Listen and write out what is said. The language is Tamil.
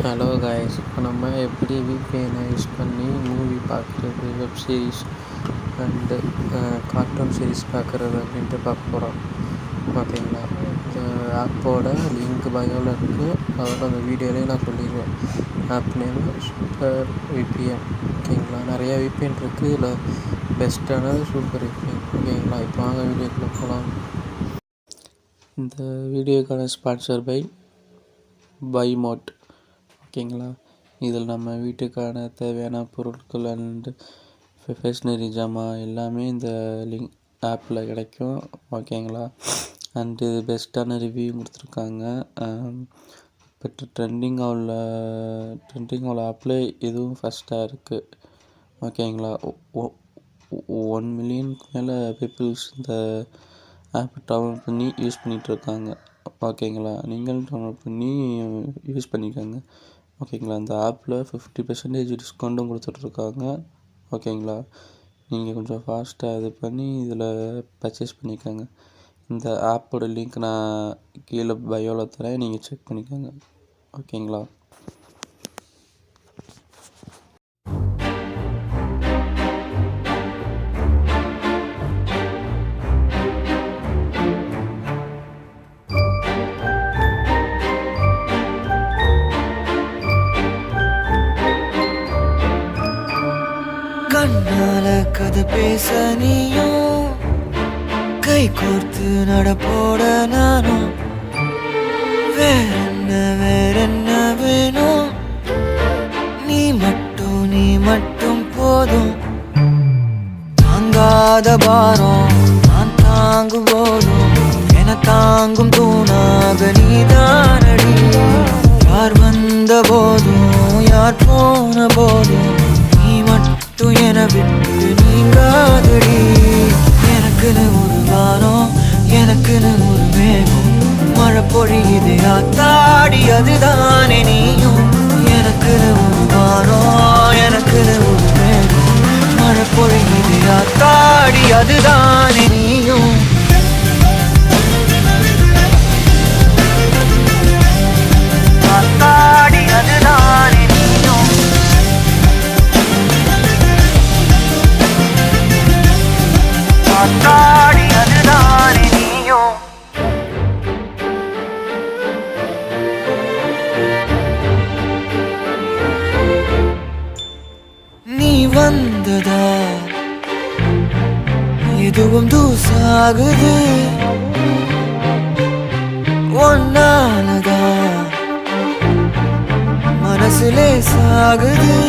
ஹலோ காய்ஸ், இப்போ நம்ம எப்படி விபிஎனை யூஸ் பண்ணி மூவி பார்க்குறது, web series and cartoon series பார்க்குறது அப்படின்ட்டு பார்க்க போகிறோம். ஓகேங்களா? இந்த ஆப்போட லிங்க் பயோவில் இருக்குது. அதோட அந்த வீடியோலேயே நான் சொல்லிடுவேன். App name super VPN. ஓகேங்களா? நிறையா விபிஎன் இருக்குது. இதில் பெஸ்ட்டானது சூப்பர் விபிஎன். ஓகேங்களா? இப்போ வாங்க வீடியோக்குள்ளே போகலாம். இந்த வீடியோக்கான ஸ்பான்சர் பை மோட். ஓகேங்களா? இதில் நம்ம வீட்டுக்கான தேவையான பொருட்கள் அண்டு ஸ்டேஷ்னரி ஜாமான் எல்லாமே இந்த லிங்க் ஆப்பில் கிடைக்கும். ஓகேங்களா? அண்டு பெஸ்ட்டான ரிவ்யூ கொடுத்துருக்காங்க. இப்போ ட்ரெண்டிங் உள்ள ஆப்பில் இதுவும் ஃபஸ்ட்டாக இருக்குது. ஓகேங்களா? 1 மில்லியனுக்கு மேலே பீப்புள்ஸ் இந்த ஆப் டவுன்லோட் பண்ணி யூஸ் பண்ணிகிட்ருக்காங்க. ஓகேங்களா? நீங்களும் டவுன்லோட் பண்ணி யூஸ் பண்ணிக்கோங்க. ஓகேங்களா? இந்த ஆப்பில் 50% டிஸ்கவுண்ட்டும் கொடுத்துட்ருக்காங்க. ஓகேங்களா? நீங்கள் கொஞ்சம் ஃபாஸ்ட்டாக இது பண்ணி இதில் பர்ச்சேஸ் பண்ணிக்கோங்க. இந்த ஆப்போட லிங்க் நான் கீழே பயோவில் தரேன், நீங்கள் செக் பண்ணிக்கோங்க. ஓகேங்களா? கண்ணால கதை பேச நீயும், கை கோர்த்து நடப்போட நானும். வேறென்ன வேணும்? நீ மட்டும் போதும். தாங்காத பாரம் நான் தாங்கும் போதும் என தாங்கும் தூணாக நீதானடி. யார் வந்த போதும் யார் போன போதும் நீ மட்டும் என விட்டு நீங்காதடி. எனக்குன்னு ஒரு வானம், எனக்குன்னு ஒரு மேகம், மழை பொழியுது ஆத்தாடி அதுதானே நீயும். எனக்குன்னு ஒரு வானம், எனக்குன்னு ஒரு மேகம், மழை பொழியுது ஆத்தாடி அதுதானே நீயும். ஆத்தாடி அதுதானே நீயும். ஆத்தாடி அதுதானே நீயும். நீ வந்ததா எதுவும் தூசாகுது, ஒன்னாலதா மனசுலே சாகுது.